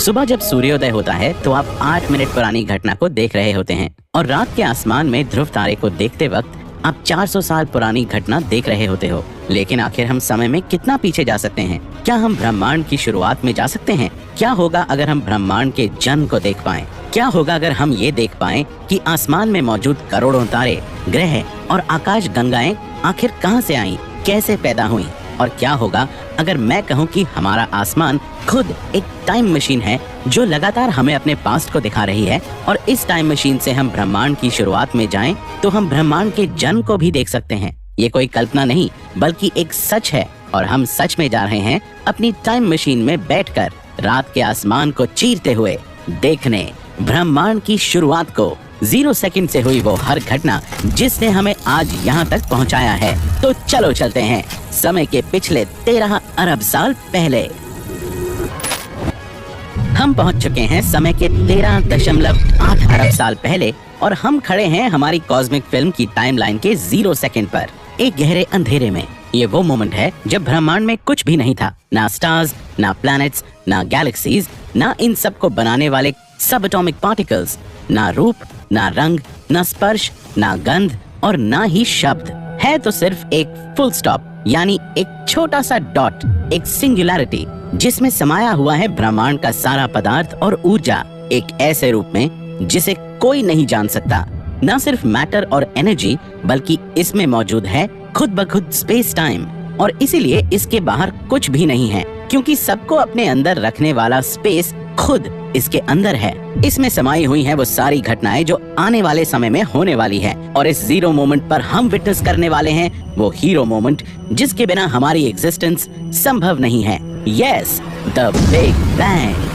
सुबह जब सूर्योदय होता है तो आप 8 मिनट पुरानी घटना को देख रहे होते हैं और रात के आसमान में ध्रुव तारे को देखते वक्त आप 400 साल पुरानी घटना देख रहे होते हो। लेकिन आखिर हम समय में कितना पीछे जा सकते हैं? क्या हम ब्रह्मांड की शुरुआत में जा सकते हैं? क्या होगा अगर हम ब्रह्मांड के जन्म को देख पाएं? क्या होगा अगर हम ये देख पाएं कि आसमान में मौजूद करोड़ों तारे, ग्रह और आकाश गंगाएं आखिर कहां से आईं, कैसे पैदा हुई? और क्या होगा अगर मैं कहूं कि हमारा आसमान खुद एक टाइम मशीन है जो लगातार हमें अपने पास्ट को दिखा रही है, और इस टाइम मशीन से हम ब्रह्मांड की शुरुआत में जाएं तो हम ब्रह्मांड के जन्म को भी देख सकते हैं। ये कोई कल्पना नहीं बल्कि एक सच है, और हम सच में जा रहे हैं अपनी टाइम मशीन में बैठकर रात के आसमान को चीरते हुए देखने ब्रह्मांड की शुरुआत को। 0 सेकंड से हुई वो हर घटना जिसने हमें आज यहाँ तक पहुँचाया है। तो चलो चलते हैं समय के पिछले 13 अरब साल पहले। हम पहुँच चुके हैं समय के 13.8 अरब साल पहले, और हम खड़े हैं हमारी कॉस्मिक फिल्म की टाइमलाइन के 0 सेकंड पर, एक गहरे अंधेरे में। ये वो मोमेंट है जब ब्रह्मांड में कुछ भी नहीं था, ना स्टार्स, ना प्लैनेट्स, ना गैलेक्सीज, ना इन सब को बनाने वाले सब एटॉमिक पार्टिकल्स, ना रूप, ना रंग, ना स्पर्श, ना गंध और ना ही शब्द। है तो सिर्फ एक फुल स्टॉप, यानी एक छोटा सा डॉट, एक सिंगुलैरिटी जिसमें समाया हुआ है ब्रह्मांड का सारा पदार्थ और ऊर्जा, एक ऐसे रूप में जिसे कोई नहीं जान सकता। न सिर्फ मैटर और एनर्जी, बल्कि इसमें मौजूद है खुद ब खुद स्पेस टाइम, और इसीलिए इसके बाहर कुछ भी नहीं है, क्योंकि सबको अपने अंदर रखने वाला स्पेस खुद इसके अंदर है। इसमें समाई हुई है वो सारी घटनाएं जो आने वाले समय में होने वाली है, और इस 0 मोमेंट पर हम विटनेस करने वाले हैं वो हीरो मोमेंट जिसके बिना हमारी एग्जिस्टेंस संभव नहीं है। Yes, the big bang.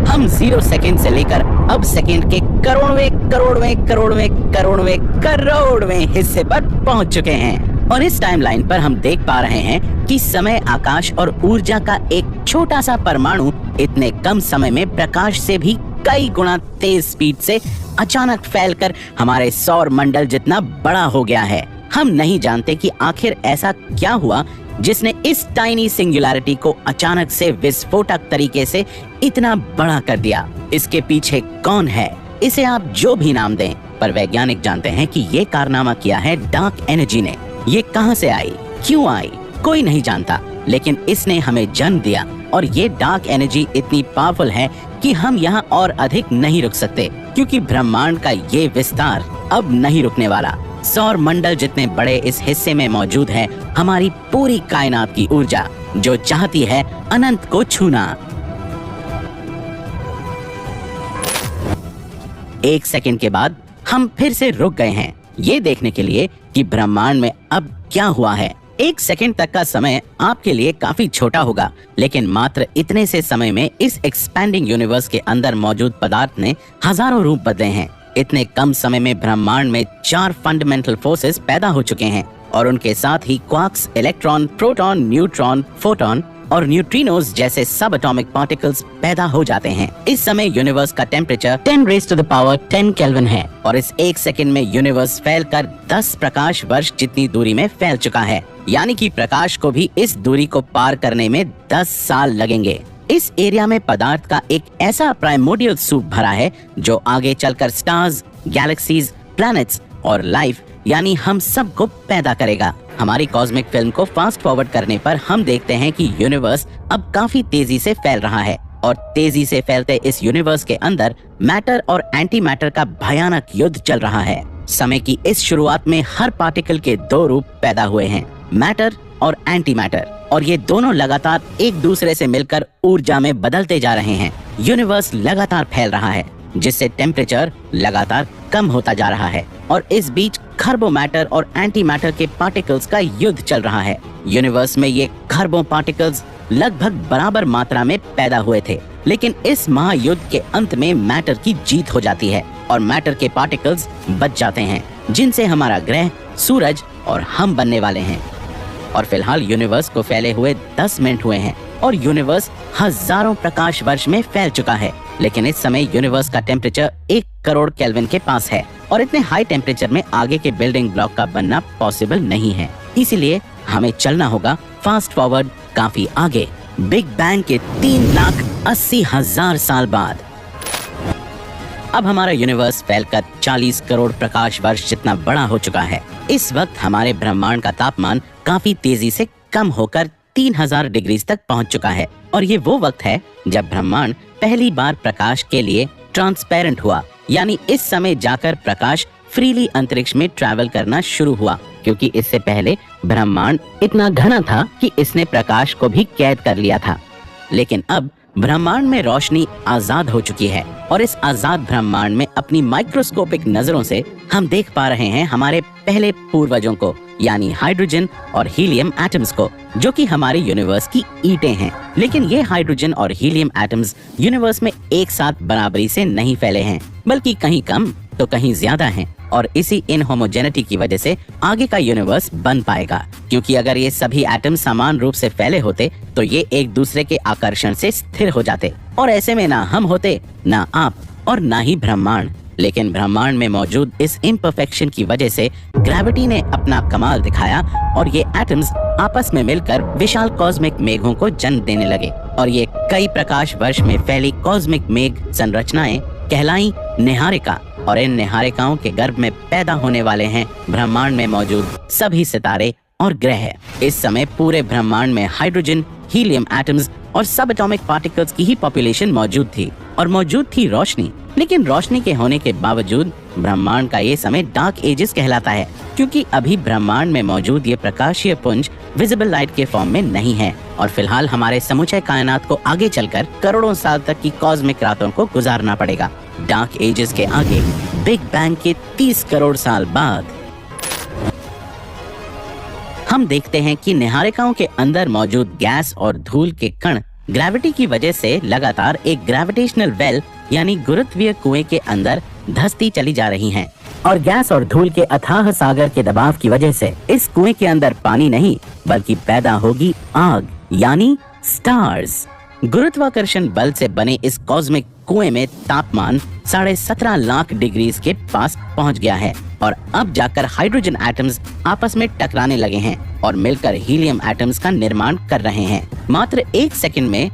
हम 0 सेकंड से लेकर अब सेकंड के करोड़वें हिस्से पर पहुंच चुके हैं, और इस टाइमलाइन पर हम देख पा रहे हैं कि समय, आकाश और ऊर्जा का एक छोटा सा परमाणु इतने कम समय में प्रकाश से भी कई गुना तेज स्पीड से अचानक फैलकर हमारे सौर मंडल जितना बड़ा हो गया है। हम नहीं जानते कि आखिर ऐसा क्या हुआ जिसने इस टाइनी सिंगुलैरिटी को अचानक से विस्फोटक तरीके से इतना बड़ा कर दिया। इसके पीछे कौन है? इसे आप जो भी नाम दें, पर वैज्ञानिक जानते हैं कि ये कारनामा किया है डार्क एनर्जी ने। ये कहां से आई, क्यों आई, कोई नहीं जानता, लेकिन इसने हमें जन्म दिया, और ये डार्क एनर्जी इतनी पावरफुल है कि हम यहाँ और अधिक नहीं रुक सकते, क्योंकि ब्रह्मांड का ये विस्तार अब नहीं रुकने वाला। सौर मंडल जितने बड़े इस हिस्से में मौजूद है हमारी पूरी कायनात की ऊर्जा, जो चाहती है अनंत को छूना। 1 सेकंड के बाद हम फिर से रुक गए हैं, ये देखने के लिए कि ब्रह्मांड में अब क्या हुआ है। 1 सेकंड तक का समय आपके लिए काफी छोटा होगा, लेकिन मात्र इतने से समय में इस एक्सपैंडिंग यूनिवर्स के अंदर मौजूद पदार्थ ने हजारों रूप बदले हैं। इतने कम समय में ब्रह्मांड में 4 फंडामेंटल फोर्सेस पैदा हो चुके हैं, और उनके साथ ही quarks, electron, proton, neutron, photon और न्यूट्रिनोज जैसे सब एटॉमिक पार्टिकल्स पैदा हो जाते हैं। इस समय यूनिवर्स का टेम्परेचर 10⁻10 केल्विन है, और इस 1 सेकंड में यूनिवर्स फैलकर 10 प्रकाश वर्ष जितनी दूरी में फैल चुका है, यानी कि प्रकाश को भी इस दूरी को पार करने में 10 साल लगेंगे। इस एरिया में पदार्थ का एक ऐसा प्राइमोर्डियल सूप भरा है जो आगे चलकर स्टार्स, गैलेक्सीज, प्लैनेट्स और लाइफ यानी हम सब को पैदा करेगा। हमारी कॉस्मिक फिल्म को फास्ट फॉरवर्ड करने पर हम देखते हैं कि यूनिवर्स अब काफी तेजी से फैल रहा है, और तेजी से फैलते इस यूनिवर्स के अंदर मैटर और एंटी मैटर का भयानक युद्ध चल रहा है। समय की इस शुरुआत में हर पार्टिकल के 2 रूप पैदा हुए हैं, मैटर और एंटी मैटर, और ये दोनों लगातार एक दूसरे से मिलकर ऊर्जा में बदलते जा रहे हैं। यूनिवर्स लगातार फैल रहा है, जिससे टेम्परेचर लगातार कम होता जा रहा है, और इस बीच खरबों मैटर और एंटी मैटर के पार्टिकल्स का युद्ध चल रहा है। यूनिवर्स में ये खरबों पार्टिकल्स लगभग बराबर मात्रा में पैदा हुए थे, लेकिन इस महायुद्ध के अंत में मैटर की जीत हो जाती है, और मैटर के पार्टिकल्स बच जाते हैं, जिनसे हमारा ग्रह, सूरज और हम बनने वाले हैं। और फिलहाल यूनिवर्स को फैले हुए 10 मिनट हुए हैं, और यूनिवर्स हजारों प्रकाश वर्ष में फैल चुका है, लेकिन इस समय यूनिवर्स का टेम्परेचर 1 करोड़ केल्विन के पास है, और इतने हाई टेम्परेचर में आगे के बिल्डिंग ब्लॉक का बनना पॉसिबल नहीं है। इसीलिए हमें चलना होगा फास्ट फॉरवर्ड काफी आगे, बिग बैंग के 3,80,000 साल बाद अब हमारा यूनिवर्स फैलकर 40 करोड़ प्रकाश वर्ष जितना बड़ा हो चुका है। इस वक्त हमारे ब्रह्मांड का तापमान काफी तेजी से कम होकर 3000 डिग्री तक पहुंच चुका है और ये वो वक्त है जब ब्रह्मांड पहली बार प्रकाश के लिए ट्रांसपेरेंट हुआ, यानी इस समय जाकर प्रकाश फ्रीली अंतरिक्ष में ट्रैवल करना शुरू हुआ, क्योंकि इससे पहले ब्रह्मांड इतना घना था कि इसने प्रकाश को भी कैद कर लिया था। लेकिन अब ब्रह्मांड में रोशनी आजाद हो चुकी है और इस आजाद ब्रह्मांड में अपनी माइक्रोस्कोपिक नजरों से हम देख पा रहे हैं हमारे पहले पूर्वजों को, यानी हाइड्रोजन और हीलियम एटम्स को, जो कि हमारे यूनिवर्स की ईंटें हैं। लेकिन ये हाइड्रोजन और हीलियम एटम्स यूनिवर्स में एक साथ बराबरी से नहीं फैले हैं, बल्कि कहीं कम तो कहीं ज्यादा हैं और इसी इनहोमोजेनिटी की वजह से आगे का यूनिवर्स बन पाएगा, क्योंकि अगर ये सभी एटम समान रूप से फैले होते तो ये एक दूसरे के आकर्षण से स्थिर हो जाते और ऐसे में ना हम होते, ना आप और ना ही ब्रह्मांड। लेकिन ब्रह्मांड में मौजूद इस इम्परफेक्शन की वजह से ग्रेविटी ने अपना कमाल दिखाया और ये एटम्स आपस में मिलकर विशाल कॉस्मिक मेघों को जन्म देने लगे और ये कई प्रकाश वर्ष में फैली कॉस्मिक मेघ संरचनाएं कहलाई निहारिका और इन निहारिकाओं के गर्भ में पैदा होने वाले हैं ब्रह्मांड में मौजूद सभी सितारे और ग्रह। इस समय पूरे ब्रह्मांड में हाइड्रोजन, हीलियम एटम्स और सब एटॉमिक पार्टिकल्स की ही पॉपुलेशन मौजूद थी और मौजूद थी रोशनी। लेकिन रोशनी के होने के बावजूद ब्रह्मांड का ये समय डार्क एजेस कहलाता है, क्योंकि अभी ब्रह्मांड में मौजूद ये प्रकाशीय पुंज विजिबल लाइट के फॉर्म में नहीं है और फिलहाल हमारे समूचे कायनात को आगे चलकर करोड़ों साल तक की कॉस्मिक रातों को गुजारना पड़ेगा। डार्क एजेस के आगे बिग बैंग के 30 करोड़ साल बाद हम देखते हैं कि निहारिकाओं के अंदर मौजूद गैस और धूल के कण ग्रेविटी की वजह से लगातार एक ग्रेविटेशनल वेल यानी गुरुत्वीय कुएं के अंदर धंसती चली जा रही हैं और गैस और धूल के अथाह सागर के दबाव की वजह से इस कुएं के अंदर पानी नहीं बल्कि पैदा होगी आग यानी स्टार्स। गुरुत्वाकर्षण बल से बने इस कॉस्मिक कुएं में तापमान 17.5 लाख डिग्री के पास पहुंच गया है और अब जाकर हाइड्रोजन एटम्स आपस में टकराने लगे हैं और मिलकर हीलियम एटम्स का निर्माण कर रहे हैं। मात्र 1 सेकंड में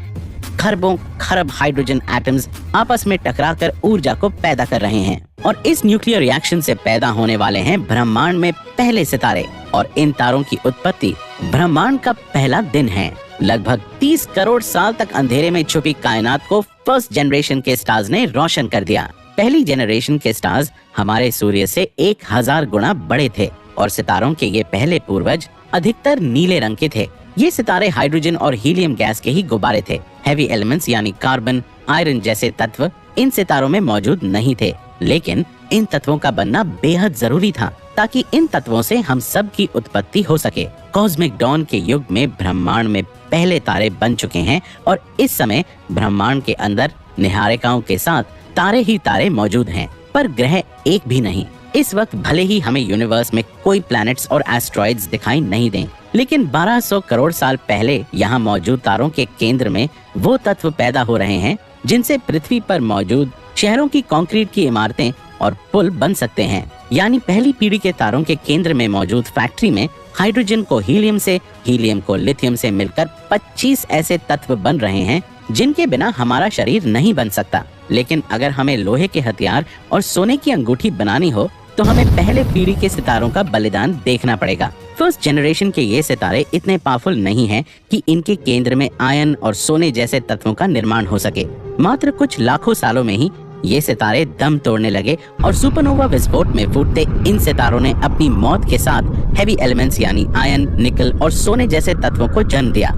खरबों खरब हाइड्रोजन एटम्स आपस में टकराकर ऊर्जा को पैदा कर रहे हैं और इस न्यूक्लियर रिएक्शन से पैदा होने वाले हैं ब्रह्मांड में पहले सितारे और इन तारों की उत्पत्ति ब्रह्मांड का पहला दिन है। लगभग 30 करोड़ साल तक अंधेरे में छुपी कायनात को फर्स्ट जनरेशन के स्टार्स ने रोशन कर दिया। पहली जनरेशन के स्टार्स हमारे सूर्य से 1000 गुना बड़े थे और सितारों के ये पहले पूर्वज अधिकतर नीले रंग के थे। ये सितारे हाइड्रोजन और हीलियम गैस के ही गुब्बारे थे। हैवी एलिमेंट्स यानी कार्बन, आयरन जैसे तत्व इन सितारों में मौजूद नहीं थे, लेकिन इन तत्वों का बनना बेहद जरूरी था ताकि इन तत्वों से हम सब की उत्पत्ति हो सके। कॉस्मिक डॉन के युग में ब्रह्मांड में पहले तारे बन चुके हैं और इस समय ब्रह्मांड के अंदर निहारिकाओं के साथ तारे ही तारे मौजूद हैं, पर ग्रह एक भी नहीं। इस वक्त भले ही हमें यूनिवर्स में कोई प्लैनेट्स और एस्ट्रॉइड्स दिखाई नहीं दें, लेकिन 1200 करोड़ साल पहले यहाँ मौजूद तारों के केंद्र में वो तत्व पैदा हो रहे हैं जिनसे पृथ्वी पर मौजूद शहरों की कंक्रीट की इमारतें और पुल बन सकते हैं। यानी पहली पीढ़ी के तारों के केंद्र में मौजूद फैक्ट्री में हाइड्रोजन को हीलियम से, हीलियम को लिथियम से मिलकर 25 ऐसे तत्व बन रहे हैं जिनके बिना हमारा शरीर नहीं बन सकता। लेकिन अगर हमें लोहे के हथियार और सोने की अंगूठी बनानी हो तो हमें पहले पीढ़ी के सितारों का बलिदान देखना पड़ेगा। फर्स्ट जनरेशन के ये सितारे इतने पावरफुल नहीं हैं कि इनके केंद्र में आयन और सोने जैसे तत्वों का निर्माण हो सके। मात्र कुछ लाखों सालों में ही ये सितारे दम तोड़ने लगे और सुपरनोवा विस्फोट में फूटते इन सितारों ने अपनी मौत के साथ हैवी एलिमेंट्स यानी आयन, निकल और सोने जैसे तत्वों को जन्म दिया।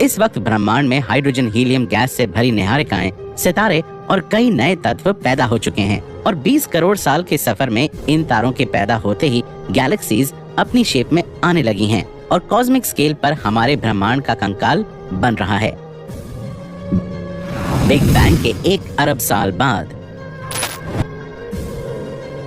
इस वक्त ब्रह्मांड में हाइड्रोजन, हीलियम गैस से भरी निहारिकाएं, सितारे और कई नए तत्व पैदा हो चुके हैं और 20 करोड़ साल के सफर में इन तारों के पैदा होते ही गैलेक्सीज अपनी शेप में आने लगी हैं और कॉस्मिक स्केल पर हमारे ब्रह्मांड का कंकाल बन रहा है। बिग बैंग के 1 अरब साल बाद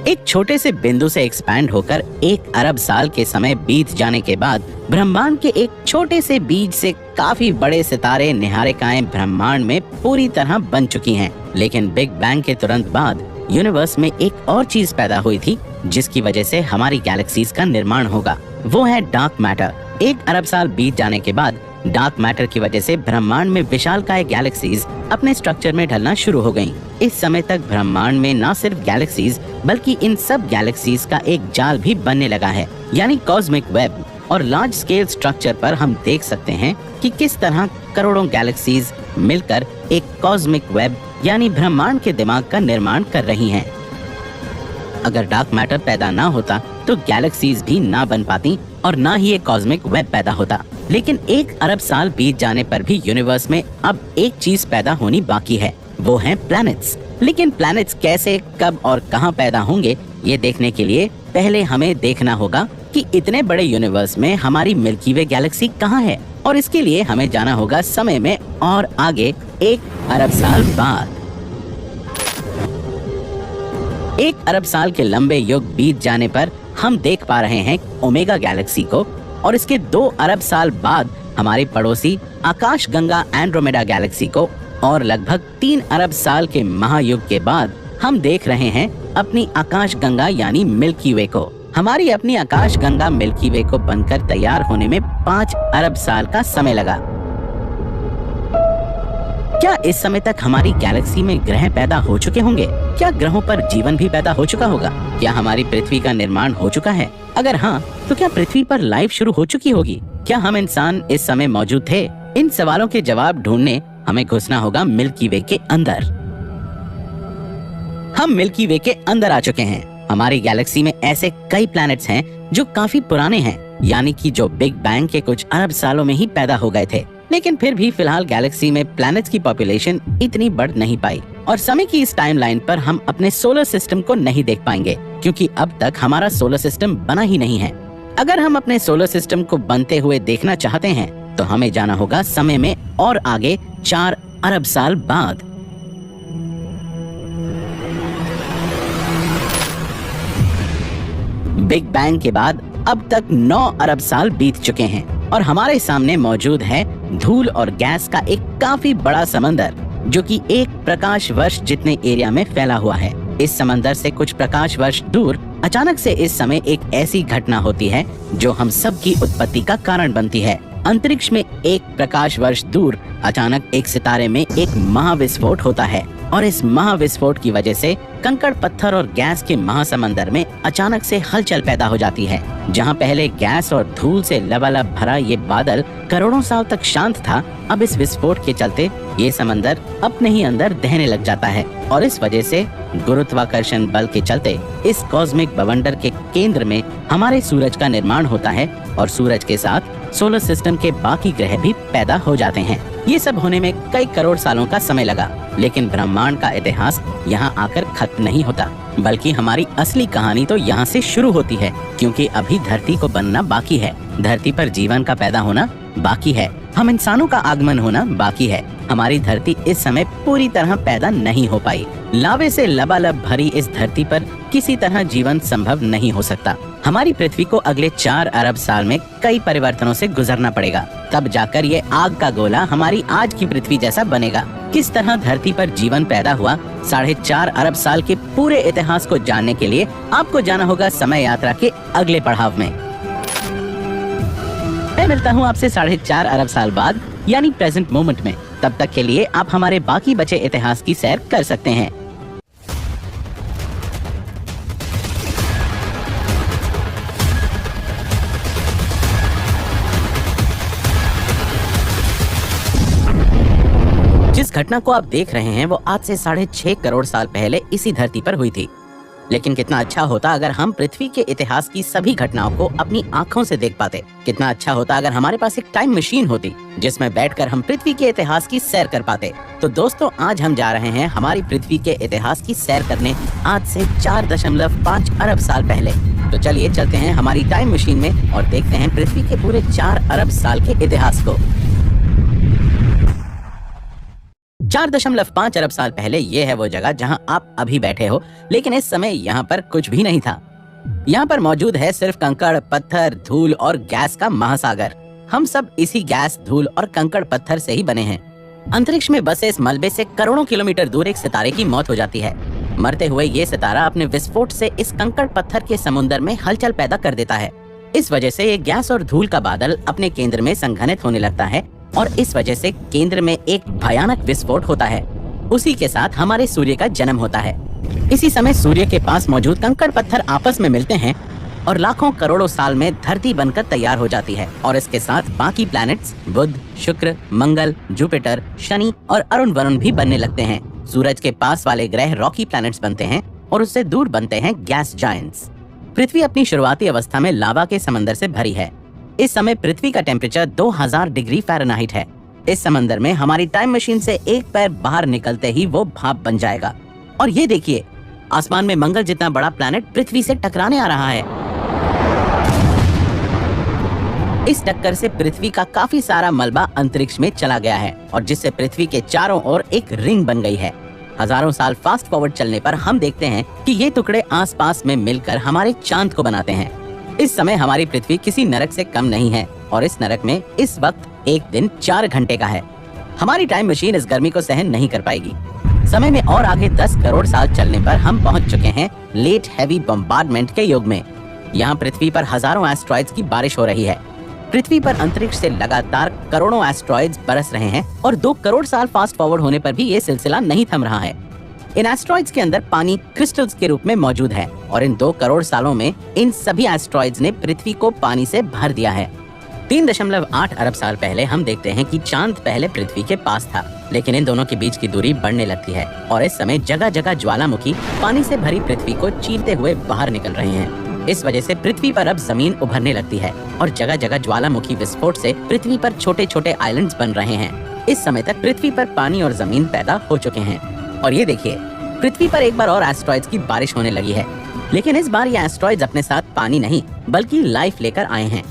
एक छोटे से बिंदु से एक्सपैंड होकर 1 अरब साल के समय बीत जाने के बाद ब्रह्मांड के एक छोटे से बीज से काफी बड़े सितारे, निहारिकाएं ब्रह्मांड में पूरी तरह बन चुकी हैं। लेकिन बिग बैंग के तुरंत बाद यूनिवर्स में एक और चीज पैदा हुई थी जिसकी वजह से हमारी गैलेक्सीज का निर्माण होगा। वो है डार्क मैटर। 1 अरब साल बीत जाने के बाद डार्क मैटर की वजह से ब्रह्मांड में विशालकाय गैलेक्सीज अपने स्ट्रक्चर में ढलना शुरू हो गयी। इस समय तक ब्रह्मांड में न सिर्फ गैलेक्सीज बल्कि इन सब गैलेक्सीज का एक जाल भी बनने लगा है, यानी कॉस्मिक वेब। और लार्ज स्केल स्ट्रक्चर पर हम देख सकते हैं कि किस तरह करोड़ों गैलेक्सीज मिलकर एक कॉस्मिक वेब यानी ब्रह्मांड के दिमाग का निर्माण कर रही हैं। अगर डार्क मैटर पैदा ना होता तो गैलेक्सीज भी ना बन पाती और ना ही एक कॉस्मिक वेब पैदा होता। लेकिन 1 अरब साल बीत जाने पर भी यूनिवर्स में अब एक चीज पैदा होनी बाकी है, वो है प्लैनेट्स। लेकिन प्लैनेट्स कैसे, कब और कहां पैदा होंगे, ये देखने के लिए पहले हमें देखना होगा कि इतने बड़े यूनिवर्स में हमारी मिल्की वे गैलेक्सी कहाँ है। और इसके लिए हमें जाना होगा समय में और आगे 1 अरब साल बाद। 1 अरब साल के लंबे युग बीत जाने पर हम देख पा रहे हैं ओमेगा गैलेक्सी को, और इसके 2 अरब साल बाद हमारे पड़ोसी आकाश गंगा एंड्रोमेडा गैलेक्सी को, और लगभग 3 अरब साल के महायुग के बाद हम देख रहे हैं अपनी आकाश गंगा यानी मिल्की वे को। हमारी अपनी आकाश गंगा मिल्की वे को बनकर तैयार होने में 5 अरब साल का समय लगा। क्या इस समय तक हमारी गैलेक्सी में ग्रह पैदा हो चुके होंगे? क्या ग्रहों पर जीवन भी पैदा हो चुका होगा? क्या हमारी पृथ्वी का निर्माण हो चुका है? अगर हाँ, तो क्या पृथ्वी पर लाइफ शुरू हो चुकी होगी? क्या हम इंसान इस समय मौजूद थे? इन सवालों के जवाब ढूंढने हमें घुसना होगा मिल्की वे के अंदर। हम मिल्की वे के अंदर आ चुके हैं। हमारी गैलेक्सी में ऐसे कई प्लैनेट्स हैं जो काफी पुराने हैं, यानी कि जो बिग बैंग के कुछ अरब सालों में ही पैदा हो गए थे। लेकिन फिर भी फिलहाल गैलेक्सी में प्लैनेट्स की पॉपुलेशन इतनी बढ़ नहीं पाई, और समय की इस टाइमलाइन पर हम अपने सोलर सिस्टम को नहीं देख पाएंगे, क्योंकि अब तक हमारा सोलर सिस्टम बना ही नहीं है। अगर हम अपने सोलर सिस्टम को बनते हुए देखना चाहते हैं तो हमें जाना होगा समय में और आगे 4 अरब साल बाद। बिग बैंग के बाद अब तक 9 अरब साल बीत चुके हैं, और हमारे सामने मौजूद है धूल और गैस का एक काफी बड़ा समंदर, जो कि 1 प्रकाश वर्ष जितने एरिया में फैला हुआ है। इस समंदर से कुछ प्रकाश वर्ष दूर अचानक से इस समय एक ऐसी घटना होती है जो हम सब की उत्पत्ति का कारण बनती है। अंतरिक्ष में 1 प्रकाश वर्ष दूर अचानक एक सितारे में एक महाविस्फोट होता है, और इस महाविस्फोट की वजह से कंकड़ पत्थर और गैस के महासमंदर में अचानक से हलचल पैदा हो जाती है। जहां पहले गैस और धूल से लबालब भरा ये बादल करोड़ों साल तक शांत था, अब इस विस्फोट के चलते ये समंदर अपने ही अंदर दहने लग जाता है, और इस वजह से गुरुत्वाकर्षण बल के चलते इस कॉस्मिक बवंडर के केंद्र में हमारे सूरज का निर्माण होता है, और सूरज के साथ सोलर सिस्टम के बाकी ग्रह भी पैदा हो जाते हैं। ये सब होने में कई करोड़ सालों का समय लगा, लेकिन ब्रह्मांड का इतिहास यहाँ आकर खत्म नहीं होता, बल्कि हमारी असली कहानी तो यहाँ से शुरू होती है, क्योंकि अभी धरती को बनना बाकी है, धरती पर जीवन का पैदा होना बाकी है, हम इंसानों का आगमन होना बाकी है। हमारी धरती इस समय पूरी तरह पैदा नहीं हो पाई। लावे से लबालब भरी इस धरती पर किसी तरह जीवन संभव नहीं हो सकता। हमारी पृथ्वी को अगले 4 अरब साल में कई परिवर्तनों से गुजरना पड़ेगा, तब जाकर ये आग का गोला हमारी आज की पृथ्वी जैसा बनेगा। किस तरह धरती पर जीवन पैदा हुआ, 4.5 अरब साल के पूरे इतिहास को जानने के लिए आपको जाना होगा समय यात्रा के अगले पड़ाव में। मैं मिलता हूँ आपसे 4.5 अरब साल बाद, यानी प्रेजेंट मोमेंट में। तब तक के लिए आप हमारे बाकी बचे इतिहास की सैर कर सकते हैं। जिस घटना को आप देख रहे हैं वो आज से 6.5 करोड़ साल पहले इसी धरती पर हुई थी। लेकिन कितना अच्छा होता अगर हम पृथ्वी के इतिहास की सभी घटनाओं को अपनी आंखों से देख पाते। कितना अच्छा होता अगर हमारे पास एक टाइम मशीन होती जिसमें बैठकर हम पृथ्वी के इतिहास की सैर कर पाते। तो दोस्तों, आज हम जा रहे हैं हमारी पृथ्वी के इतिहास की सैर करने आज से 4.5 अरब साल पहले। तो चलिए चलते हैं हमारी टाइम मशीन में और देखते हैं पृथ्वी के पूरे 4 अरब साल के इतिहास को। 4.5 अरब साल पहले ये है वो जगह जहां आप अभी बैठे हो, लेकिन इस समय यहाँ पर कुछ भी नहीं था। यहाँ पर मौजूद है सिर्फ कंकड़, पत्थर, धूल और गैस का महासागर। हम सब इसी गैस, धूल और कंकड़ पत्थर से ही बने हैं। अंतरिक्ष में बसे इस मलबे से करोड़ों किलोमीटर दूर एक सितारे की मौत हो जाती है। मरते हुए ये सितारा अपने विस्फोट से इस कंकड़ पत्थर के समुद्र में हलचल पैदा कर देता है। इस वजह से ये गैस और धूल का बादल अपने केंद्र में संघनित होने लगता है और इस वजह से केंद्र में एक भयानक विस्फोट होता है। उसी के साथ हमारे सूर्य का जन्म होता है। इसी समय सूर्य के पास मौजूद कंकड़ पत्थर आपस में मिलते हैं और लाखों करोड़ों साल में धरती बनकर तैयार हो जाती है और इसके साथ बाकी प्लैनेट्स बुध, शुक्र, मंगल, जुपिटर, शनि और अरुण वरुण भी बनने लगते हैं। सूरज के पास वाले ग्रह रॉकी प्लैनेट्स बनते हैं और उससे दूर बनते हैं गैस जायंट्स। पृथ्वी अपनी शुरुआती अवस्था में लावा के समंदर से भरी है। इस समय पृथ्वी का टेम्परेचर 2000 डिग्री फ़ारेनहाइट है। इस समंदर में हमारी टाइम मशीन से एक पैर बाहर निकलते ही वो भाप बन जाएगा। और ये देखिए, आसमान में मंगल जितना बड़ा प्लैनेट पृथ्वी से टकराने आ रहा है। इस टक्कर से पृथ्वी का काफी सारा मलबा अंतरिक्ष में चला गया है और जिससे पृथ्वी के चारों ओर एक रिंग बन गई है। हजारों साल फास्ट फॉरवर्ड चलने पर हम देखते हैं कि ये टुकड़े आसपास में मिलकर हमारे चांद को बनाते हैं। इस समय हमारी पृथ्वी किसी नरक से कम नहीं है और इस नरक में इस वक्त एक दिन 4 घंटे का है। हमारी टाइम मशीन इस गर्मी को सहन नहीं कर पाएगी। समय में और आगे 10 करोड़ साल चलने पर हम पहुंच चुके हैं लेट हैवी बम्बार्डमेंट के युग में। यहाँ पृथ्वी पर हजारों एस्ट्रॉइड्स की बारिश हो रही है। पृथ्वी पर अंतरिक्ष से लगातार करोड़ों एस्ट्रॉइड्स बरस रहे हैं और 2 करोड़ साल फास्ट फॉरवर्ड होने पर भी ये सिलसिला नहीं थम रहा है। इन एस्ट्रॉइड्स के अंदर पानी क्रिस्टल्स के रूप में मौजूद है और इन 2 करोड़ सालों में इन सभी एस्ट्रॉइड्स ने पृथ्वी को पानी से भर दिया है। 3.8 अरब साल पहले हम देखते हैं कि चांद पहले पृथ्वी के पास था, लेकिन इन दोनों के बीच की दूरी बढ़ने लगती है और इस समय जगह जगह ज्वालामुखी पानी से भरी पृथ्वी को चीरते हुए बाहर निकल रहे हैं। इस वजह से पृथ्वी पर अब जमीन उभरने लगती है और जगह जगह ज्वालामुखी विस्फोट से पृथ्वी पर छोटे छोटे आइलैंड्स बन रहे हैं। इस समय तक पृथ्वी पर पानी और जमीन पैदा हो चुके हैं। और ये देखिए, पृथ्वी पर एक बार और एस्ट्रॉइड्स की बारिश होने लगी है, लेकिन इस बार ये एस्ट्रॉइड्स अपने साथ पानी नहीं बल्कि लाइफ लेकर आए हैं।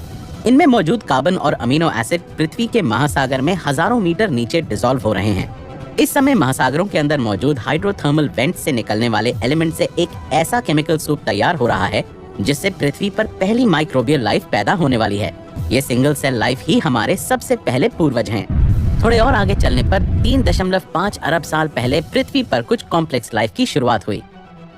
इनमें मौजूद कार्बन और अमीनो एसिड पृथ्वी के महासागर में हजारों मीटर नीचे डिसॉल्व हो रहे हैं। इस समय महासागरों के अंदर मौजूद हाइड्रोथर्मल वेंट से निकलने वाले एलिमेंट से एक ऐसा केमिकल सूप तैयार हो रहा है जिससे पृथ्वी पर पहली माइक्रोबियल लाइफ पैदा होने वाली है। ये सिंगल सेल लाइफ ही हमारे सबसे पहले पूर्वज हैं। थोड़े और आगे चलने पर 3.5 अरब साल पहले पृथ्वी पर कुछ कॉम्प्लेक्स लाइफ की शुरुआत हुई।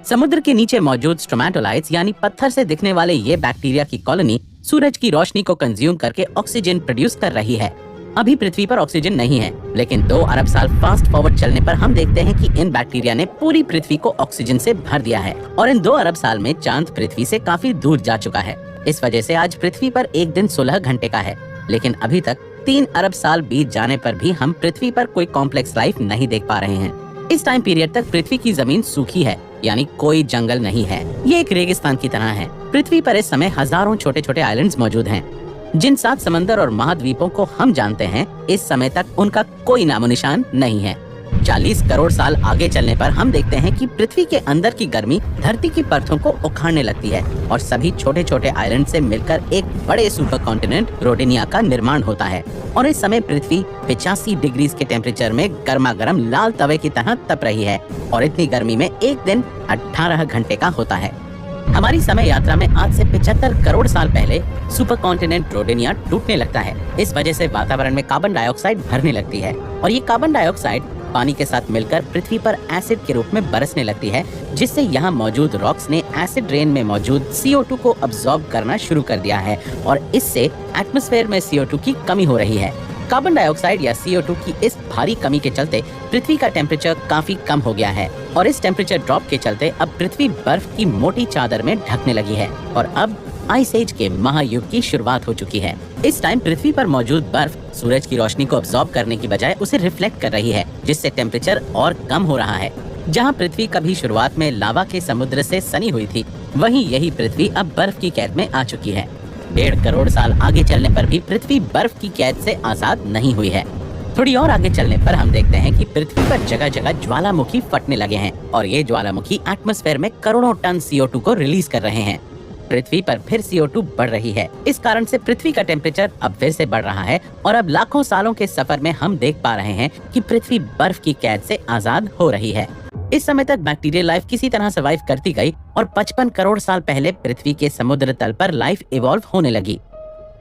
समुद्र के नीचे मौजूद स्ट्रोमेटोलाइट्स यानी पत्थर से दिखने वाले ये बैक्टीरिया की कॉलोनी सूरज की रोशनी को कंज्यूम करके ऑक्सीजन प्रोड्यूस कर रही है। अभी पृथ्वी पर ऑक्सीजन नहीं है, लेकिन 2 अरब साल फास्ट फॉरवर्ड चलने पर हम देखते हैं कि इन बैक्टीरिया ने पूरी पृथ्वी को ऑक्सीजन से भर दिया है और इन 2 अरब साल में चांद पृथ्वी से काफी दूर जा चुका है। इस वजह से आज पृथ्वी पर एक दिन 16 घंटे का है, लेकिन अभी तक 3 अरब साल बीत जाने पर भी हम पृथ्वी पर कोई कॉम्प्लेक्स लाइफ नहीं देख पा रहे हैं। इस टाइम पीरियड तक पृथ्वी की जमीन सूखी है, यानी कोई जंगल नहीं है। ये एक रेगिस्तान की तरह है। पृथ्वी पर इस समय हजारों छोटे छोटे आइलैंड्स मौजूद हैं। जिन 7 समंदर और महाद्वीपों को हम जानते हैं, इस समय तक उनका कोई नामो निशान नहीं है। 40 करोड़ साल आगे चलने पर हम देखते हैं कि पृथ्वी के अंदर की गर्मी धरती की परतों को उखाड़ने लगती है और सभी छोटे छोटे आइलैंड से मिलकर एक बड़े सुपर कॉन्टिनेंट रोडेनिया का निर्माण होता है। और इस समय पृथ्वी 85 डिग्री के टेम्परेचर में गर्मा गर्म लाल तवे की तरह तप रही है और इतनी गर्मी में एक दिन 18 घंटे का होता है। हमारी समय यात्रा में आज से 75 करोड़ साल पहले सुपर कॉन्टिनेंट रोडेनिया टूटने लगता है। इस वजह से वातावरण में कार्बन डाइऑक्साइड भरने लगती है और ये कार्बन डाइऑक्साइड पानी के साथ मिलकर पृथ्वी पर एसिड के रूप में बरसने लगती है, जिससे यहाँ मौजूद रॉक्स ने एसिड रेन में मौजूद CO2 को अब्सॉर्ब करना शुरू कर दिया है और इससे एटमॉस्फेयर में CO2 की कमी हो रही है। कार्बन डाइऑक्साइड या CO2 की इस भारी कमी के चलते पृथ्वी का टेम्परेचर काफी कम हो गया है और इस टेम्परेचर ड्रॉप के चलते अब पृथ्वी बर्फ की मोटी चादर में ढकने लगी है और अब आइस एज के महायुग की शुरुआत हो चुकी है। इस टाइम पृथ्वी पर मौजूद बर्फ सूरज की रोशनी को अब्सॉर्ब करने की बजाय उसे रिफ्लेक्ट कर रही है, जिससे टेम्परेचर और कम हो रहा है। जहाँ पृथ्वी कभी शुरुआत में लावा के समुद्र से सनी हुई थी, वहीं यही पृथ्वी अब बर्फ की कैद में आ चुकी है। 1.5 करोड़ साल आगे चलने पर भी पृथ्वी बर्फ की कैद से आजाद नहीं हुई है। थोड़ी और आगे चलने पर हम देखते हैं कि पृथ्वी पर जगह जगह ज्वालामुखी फटने लगे हैं और ये ज्वालामुखी एटमॉस्फेयर में करोड़ों टन CO2 को रिलीज कर रहे हैं। पृथ्वी पर फिर CO2 बढ़ रही है। इस कारण से पृथ्वी का टेम्परेचर अब फिर से बढ़ रहा है और अब लाखों सालों के सफर में हम देख पा रहे हैं कि पृथ्वी बर्फ की कैद से आजाद हो रही है। इस समय तक बैक्टीरियल लाइफ किसी तरह सर्वाइव करती गई और 55 करोड़ साल पहले पृथ्वी के समुद्र तल पर लाइफ इवॉल्व होने लगी।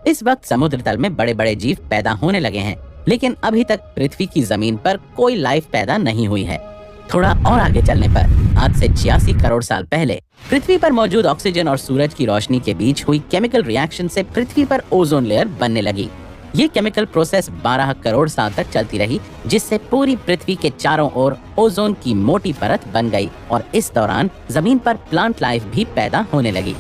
इस वक्त समुद्र तल में बड़े बड़े जीव पैदा होने लगे हैं, लेकिन अभी तक पृथ्वी की जमीन पर कोई लाइफ पैदा नहीं हुई है। थोड़ा और आगे चलने पर आज से 86 करोड़ साल पहले पृथ्वी पर मौजूद ऑक्सीजन और सूरज की रोशनी के बीच हुई केमिकल रिएक्शन से पृथ्वी पर ओजोन लेयर बनने लगी। ये केमिकल प्रोसेस 12 करोड़ साल तक चलती रही, जिससे पूरी पृथ्वी के चारों ओर ओजोन की मोटी परत बन गई और इस दौरान जमीन पर प्लांट लाइफ भी पैदा होने लगी।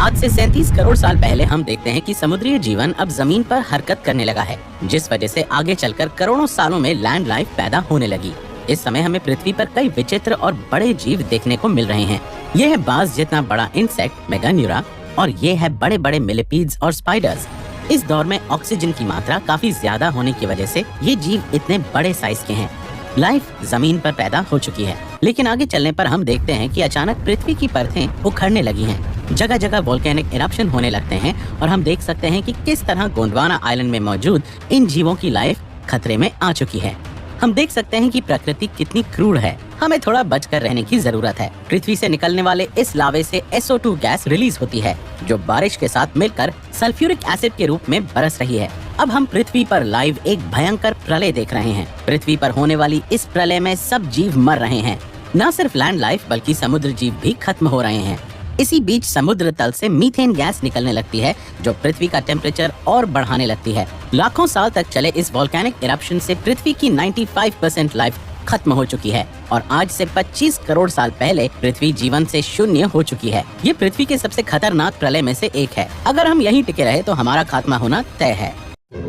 आज से 37 करोड़ साल पहले हम देखते हैं कि समुद्री जीवन अब जमीन पर हरकत करने लगा है, जिस वजह से आगे चलकर करोड़ों सालों में लैंड लाइफ पैदा होने लगी। इस समय हमें पृथ्वी पर कई विचित्र और बड़े जीव देखने को मिल रहे हैं। ये है बाज जितना बड़ा इंसेक्ट मेगान्यूरा और ये है बड़े बड़े मिलिपीड्स और स्पाइडर्स। इस दौर में ऑक्सीजन की मात्रा काफी ज्यादा होने की वजह से ये जीव इतने बड़े साइज के हैं। लाइफ जमीन पर पैदा हो चुकी है, लेकिन आगे चलने पर हम देखते हैं कि अचानक पृथ्वी की परतें उखड़ने लगी हैं। जगह जगह वोल्केनिक इरप्शन होने लगते हैं और हम देख सकते हैं कि किस तरह गोंडवाना आइलैंड में मौजूद इन जीवों की लाइफ खतरे में आ चुकी है। हम देख सकते हैं कि प्रकृति कितनी क्रूर है। हमें थोड़ा बचकर रहने की जरूरत है। पृथ्वी से निकलने वाले इस लावे से SO2 गैस रिलीज होती है, जो बारिश के साथ मिलकर सल्फ्यूरिक एसिड के रूप में बरस रही है। अब हम पृथ्वी पर लाइव एक भयंकर प्रलय देख रहे हैं। पृथ्वी पर होने वाली इस प्रलय में सब जीव मर रहे हैं। न सिर्फ लैंड लाइफ बल्कि समुद्र जीव भी खत्म हो रहे हैं। इसी बीच समुद्र तल से मीथेन गैस निकलने लगती है, जो पृथ्वी का टेम्परेचर और बढ़ाने लगती है। लाखों साल तक चले इस वोल्केनिक इरप्शन से पृथ्वी की 95% लाइफ खत्म हो चुकी है और आज से 25 करोड़ साल पहले पृथ्वी जीवन से शून्य हो चुकी है। ये पृथ्वी के सबसे खतरनाक प्रलय में से एक है। अगर हम यहीं टिके रहे तो हमारा खात्मा होना तय है।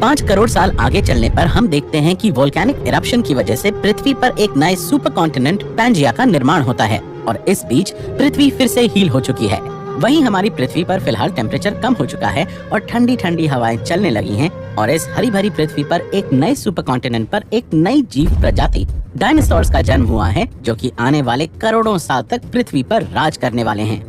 5 करोड़ साल आगे चलने पर हम देखते हैं कि वोल्केनिक इरप्शन की वजह से पृथ्वी पर एक नए सुपर कॉन्टिनेंट पैंजिया का निर्माण होता है और इस बीच पृथ्वी फिर से हील हो चुकी है। वहीं हमारी पृथ्वी पर फिलहाल टेम्परेचर कम हो चुका है और ठंडी ठंडी हवाएं चलने लगी हैं और इस हरी भरी पृथ्वी पर एक नए सुपर कॉन्टिनेंट पर एक नई जीव प्रजाति डायनासोर्स का जन्म हुआ है, जो कि आने वाले करोड़ों साल तक पृथ्वी पर राज करने वाले हैं।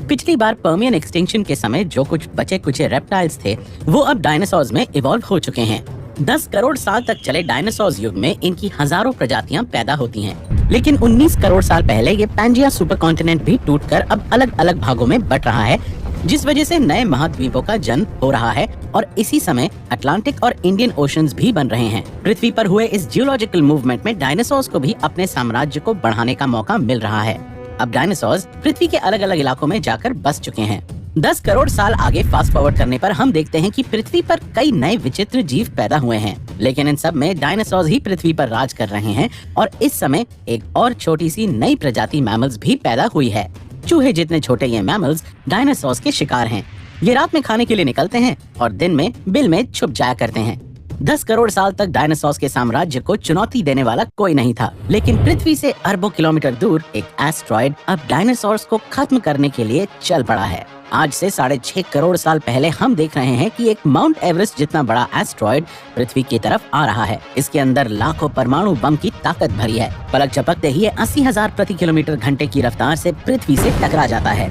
पिछली बार पर्मियन एक्सटिंक्शन के समय जो कुछ बचे कुचे रेप्टाइल्स थे वो अब डायनासोर्स में इवॉल्व हो चुके हैं। 10 करोड़ साल तक चले डायनासोर्स युग में इनकी हजारों प्रजातियां पैदा होती हैं। लेकिन 19 करोड़ साल पहले ये पैंजिया सुपर कॉन्टिनेंट भी टूटकर अब अलग अलग भागों में बट रहा है, जिस वजह से नए महाद्वीपों का जन्म हो रहा है और इसी समय अटलांटिक और इंडियन ओशंस भी बन रहे हैं। पृथ्वी पर हुए इस जियोलॉजिकल मूवमेंट में डायनासोर्स को भी अपने साम्राज्य को बढ़ाने का मौका मिल रहा है। अब डायनासोर्स पृथ्वी के अलग अलग इलाकों में जाकर बस चुके हैं। 10 करोड़ साल आगे फास्ट फॉरवर्ड करने पर हम देखते हैं कि पृथ्वी पर कई नए विचित्र जीव पैदा हुए हैं, लेकिन इन सब में डायनासोर्स ही पृथ्वी पर राज कर रहे हैं और इस समय एक और छोटी सी नई प्रजाति मैमल्स भी पैदा हुई है। चूहे जितने छोटे ये मैमल्स डायनासोर्स के शिकार हैं। ये रात में खाने के लिए निकलते हैं और दिन में बिल में छुप जाया करते हैं। 10 करोड़ साल तक डायनासोर्स के साम्राज्य को चुनौती देने वाला कोई नहीं था, लेकिन पृथ्वी से अरबों किलोमीटर दूर एक एस्ट्रॉयड अब डायनासोर्स को खत्म करने के लिए चल पड़ा है। आज से 6.5 करोड़ साल पहले हम देख रहे हैं कि एक माउंट एवरेस्ट जितना बड़ा एस्ट्रॉयड पृथ्वी की तरफ आ रहा है। इसके अंदर लाखों परमाणु बम की ताकत भरी है। पलक झपकते ही 80,000 प्रति किलोमीटर घंटे की रफ्तार से पृथ्वी से टकरा जाता है।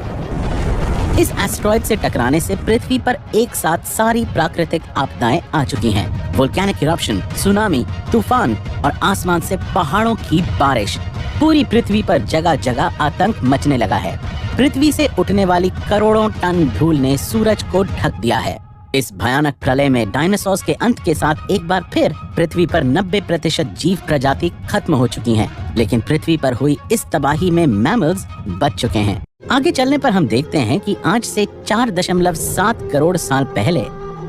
इस एस्ट्रॉयड से टकराने से पृथ्वी पर एक साथ सारी प्राकृतिक आपदाएं आ चुकी हैं। वोल्केनिक इरप्शन, सुनामी, तूफान और आसमान से पहाड़ों की बारिश। पूरी पृथ्वी पर जगह जगह आतंक मचने लगा है। पृथ्वी से उठने वाली करोड़ों टन धूल ने सूरज को ढक दिया है। इस भयानक प्रलय में डायनासोर्स के अंत के साथ एक बार फिर पृथ्वी पर 90% जीव प्रजाति खत्म हो चुकी हैं, लेकिन पृथ्वी पर हुई इस तबाही में मैमल्स बच चुके हैं। आगे चलने पर हम देखते हैं कि आज से 4.7 करोड़ साल पहले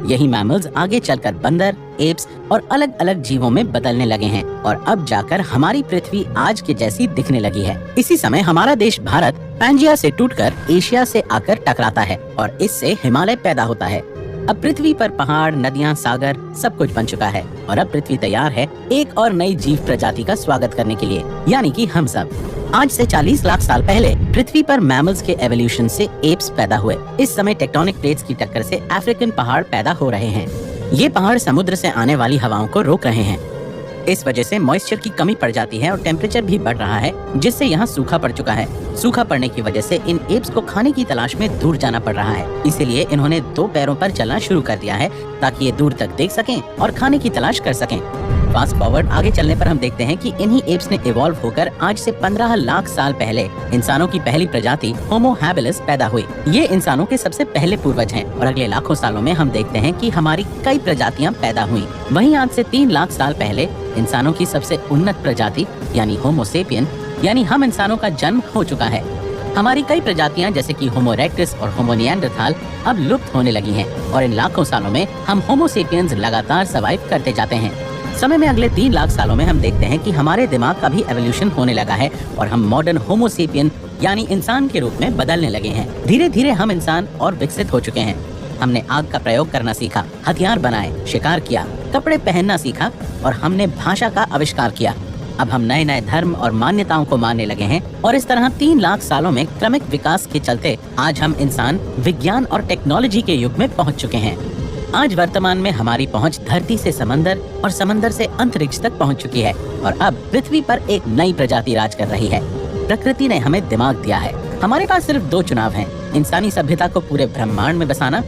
यही मैमल्स आगे चलकर बंदर, एप्स और अलग अलग जीवों में बदलने लगे हैं और अब जाकर हमारी पृथ्वी आज के जैसी दिखने लगी है। इसी समय हमारा देश भारत पैंजिया से टूटकर एशिया से आकर टकराता है और इससे हिमालय पैदा होता है। अब पृथ्वी पर पहाड़, नदियाँ, सागर सब कुछ बन चुका है और अब पृथ्वी तैयार है एक और नई जीव प्रजाति का स्वागत करने के लिए, यानी कि हम सब। आज से 40 लाख साल पहले पृथ्वी पर मैमल्स के एवोल्यूशन से एप्स पैदा हुए। इस समय टेक्टोनिक प्लेट्स की टक्कर से अफ्रीकन पहाड़ पैदा हो रहे हैं। ये पहाड़ समुद्र से आने वाली हवाओं को रोक रहे हैं। इस वजह से मॉइस्चर की कमी पड़ जाती है और टेम्परेचर भी बढ़ रहा है, जिससे यहाँ सूखा पड़ चुका है। सूखा पड़ने की वजह से इन एप्स को खाने की तलाश में दूर जाना पड़ रहा है। इसीलिए इन्होंने 2 पैरों पर चलना शुरू कर दिया है ताकि ये दूर तक देख सकें और खाने की तलाश कर सकें। फास्ट फॉरवर्ड आगे चलने पर हम देखते हैं कि इन्हीं एप्स ने इवॉल्व होकर आज से 15 लाख साल पहले इंसानों की पहली प्रजाति होमो हैबिलिस पैदा हुई। ये इंसानों के सबसे पहले पूर्वज हैं और अगले लाखों सालों में हम देखते हैं कि हमारी कई प्रजातियां पैदा हुई। वहीं आज से 3 लाख साल पहले इंसानों की सबसे उन्नत प्रजाति यानी होमो सेपियन यानी हम इंसानों का जन्म हो चुका है। हमारी कई प्रजातियां जैसे कि होमो इरेक्टस और होमो निएंडरथाल अब लुप्त होने लगी हैं और इन लाखों सालों में हम होमो सेपियंस लगातार सर्वाइव करते जाते हैं। समय में अगले 3 लाख सालों में हम देखते हैं कि हमारे दिमाग का भी एवोल्यूशन होने लगा है और हम मॉडर्न होमो सेपियन यानी इंसान के रूप में बदलने लगे हैं। धीरे धीरे हम इंसान और विकसित हो चुके हैं। हमने आग का प्रयोग करना सीखा, हथियार बनाए, शिकार किया, कपड़े पहनना सीखा और हमने भाषा का आविष्कार किया। अब हम नए नए धर्म और मान्यताओं को मानने लगे हैं और इस तरह 3 लाख सालों में क्रमिक विकास के चलते आज हम इंसान विज्ञान और टेक्नोलॉजी के युग में पहुंच चुके हैं। आज वर्तमान में हमारी पहुंच धरती से समंदर और समंदर से अंतरिक्ष तक पहुंच चुकी है और अब पृथ्वी पर एक नई प्रजाति राज कर रही है। प्रकृति ने हमें दिमाग दिया है। हमारे पास सिर्फ 2 चुनाव हैं, इंसानी सभ्यता को पूरे ब्रह्मांड में बसाना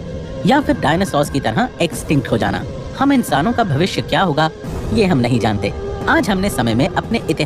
या फिर डायनासोर्स की तरह एक्सटिंक्ट हो जाना। हम इंसानों का भविष्य क्या होगा ये हम नहीं जानते। आज हमने समय में अपने इतिहास